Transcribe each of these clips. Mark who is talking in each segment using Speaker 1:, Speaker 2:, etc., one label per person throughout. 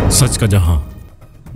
Speaker 1: सच का जहां।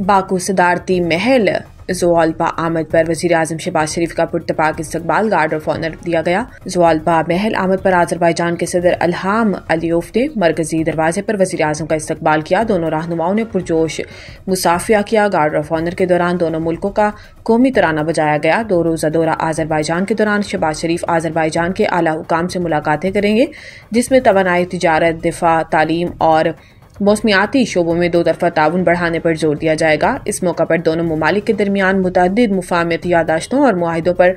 Speaker 2: बाकू सदारती महल ज़वाल्बा आमद पर वज़ीर आज़म शहबाज शरीफ का पुरतपाक इस्तकबाल गार्ड ऑफ ऑनर दिया गया। ज़वाल्बा महल आमद पर आज़रबाईजान के सदर अल्हाम अलियोफ ने मरकजी दरवाजे पर वज़ीर आज़म का इस्तकबाल किया। दोनों रहनुमाओं ने पुरजोश मुसाफिया किया। गार्ड ऑफ ऑनर के दौरान दोनों मुल्कों का कौमी तराना बजाया गया। 2 रोज़ा दौरा आज़रबाईजान के दौरान शहबाज शरीफ आज़रबाईजान के आला हुकाम से मुलाकातें करेंगे, जिसमें तवानाई, तिजारत, दिफा, तालीम और मौसमियाती शोबों में 2 तरफा ताउन बढ़ाने पर जोर दिया जाएगा। इस मौका पर दोनों ममालिक के दरमियान मुतअद्दिद मुफाहमती यादाश्तों और मुआहिदों पर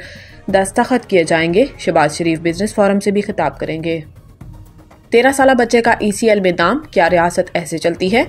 Speaker 2: दस्तखत किए जाएंगे। शहबाज शरीफ बिजनेस फोरम से भी खिताब करेंगे। 13 साला बच्चे का ECL में दाम, क्या रियासत ऐसे चलती है?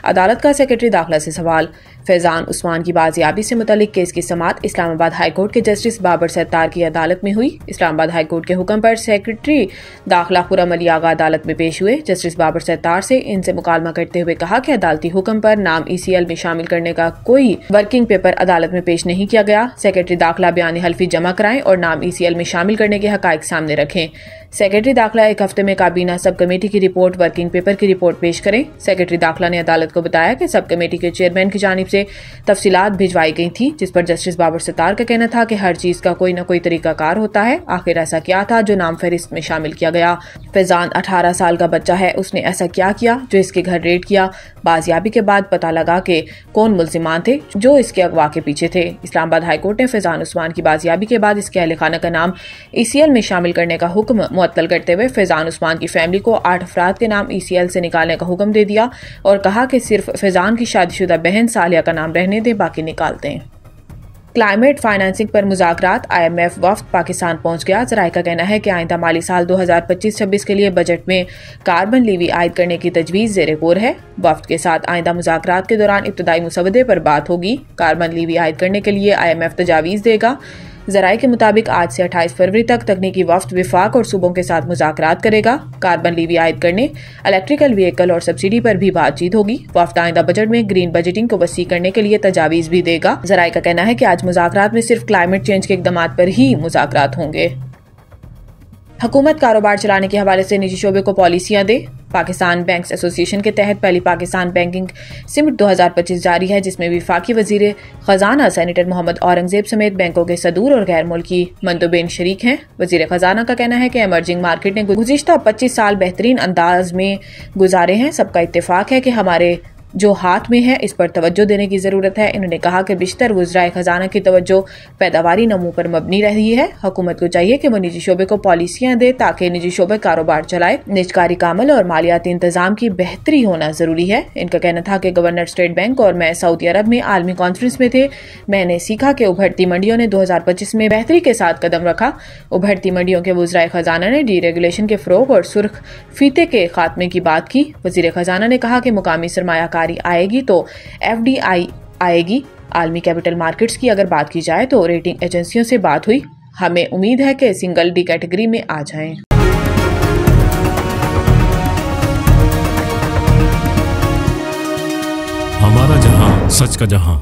Speaker 2: अदालत का सेक्रेटरी दाखिला से सवाल। फैजान उस्मान की बाजियाबी से मुतल्लिक केस की समाअत इस्लामाबाद हाई कोर्ट के जस्टिस बाबर सत्तार की अदालत में हुई। इस्लामाबाद हाई कोर्ट के हुक्म पर सेक्रेटरी दाखिला खुर्रम अली आगा अदालत में पेश हुए। जस्टिस बाबर सत्तार से इनसे मुकालमा करते हुए कहा कि अदालती हुक्म पर नाम ECL में शामिल करने का कोई वर्किंग पेपर अदालत में पेश नहीं किया गया। सेक्रेटरी दाखिला बयान हल्फी जमा कराएं और नाम ECL में शामिल करने के हकाइक सामने रखें। सेक्रेटरी दाखिला 1 हफ्ते में काबीना सब कमेटी की रिपोर्ट, वर्किंग पेपर की रिपोर्ट पेश करें। सेक्रेटरी दाखिला ने अदालत को बताया कि सब कमेटी के चेयरमैन की जानिब से तफसीलात भिजवाई गई थी, जिस पर जस्टिस बाबर सत्तार का कहना था कि हर चीज का कोई न कोई तरीकाकार होता है। आखिर ऐसा क्या था जो नाम फहरिस्त में शामिल किया गया? फैजान 18 साल का बच्चा है, उसने ऐसा क्या किया जो इसके घर रेड किया? बाजियाबी के बाद पता लगा कि कौन मुल्जिमान थे जो इसके अगवा के पीछे थे। इस्लामाबाद हाईकोर्ट ने फैजान उस्मान की बाजियाबी के बाद इसके अहल खाना का नाम ECL में शामिल करने का हुक्म मुअत्तल करते हुए फैजान उस्मान की फैमिली को 8 अफराद के नाम ECL से निकालने का हुक्म दे दिया और कहा कि सिर्फ फैजान की शादीशुदा बहन सालिया का नाम रहने दें, बाकी निकाल दें। क्लाइमेट फाइनेंसिंग पर मुज़ाकरात, IMF वफ्द पाकिस्तान पहुंच गया। ज़राए का कहना है कि आइंदा माली साल 2025-26 के लिए बजट में कार्बन लीवी आयद करने की तजवीज़ ज़ेरे गौर है। वफ्द के साथ आइंदा मुज़ाकरात के दौरान इब्तदाई मुसवदे पर बात होगी। कार्बन लीवी आयद करने के लिए IMF तजावीज़ देगा। ज़राए के मुताबिक आज से 28 फरवरी तक तकनीकी वफ्द विफाक और सूबों के साथ मुज़ाकरात करेगा। कार्बन लीवी आयद करने, इलेक्ट्रिकल व्हीकल और सब्सिडी पर भी बातचीत होगी। वफ्द आइंदा बजट में ग्रीन बजटिंग को वसी करने के लिए तजावीज़ भी देगा। ज़राए का कहना है कि आज मुज़ाकरात में सिर्फ क्लाइमेट चेंज के इक़दामात पर ही मुज़ाकरात होंगे। हुकूमत कारोबार चलाने के हवाले से निजी शोबे को पॉलिसियां दे। पाकिस्तान बैंक्स एसोसिएशन के तहत पहली पाकिस्तान बैंकिंग समिट 2025 जारी है, जिसमें वफाकी वजीर खजाना सेनेटर मोहम्मद औरंगजेब समेत बैंकों के सदूर और गैर मुल्की मंदोबेन शरीक हैं। वजीर खजाना का कहना है कि इमर्जिंग मार्केट ने गुज़िश्ता 25 साल बेहतरीन अंदाज में गुजारे हैं। सबका इत्तेफाक है कि हमारे जो हाथ में है इस पर तवज्जो देने की जरूरत है। इन्होंने कहा कि बिश्तर वज़राए खजाना की तवज्जो पैदावारी नमू पर मबनी रही है। हुकूमत को चाहिए कि वो निजी शोबे को पॉलिसियां दे ताकि निजी शोबे कारोबार चलाए। निजकारी का अमल और मालियाती इंतजाम की बेहतरी होना जरूरी है। इनका कहना था कि गवर्नर स्टेट बैंक और मैं सऊदी अरब में आलमी कॉन्फ्रेंस में थे। मैंने सीखा कि उभरती मंडियों ने 2025 में बेहतरी के साथ कदम रखा। उभरती मंडियों के वज़राए खजाना ने डीरेगुलेशन के फरोग और सुर्ख फीते के खात्मे की बात की। वज़ीर खजाना ने कहा कि मुकामी सरमायाकारी आएगी तो FDI आएगी। आलमी कैपिटल मार्केट्स की अगर बात की जाए तो रेटिंग एजेंसियों से बात हुई। हमें उम्मीद है कि सिंगल D कैटेगरी में आ जाएं।
Speaker 1: हमारा जहां, सच का जहां।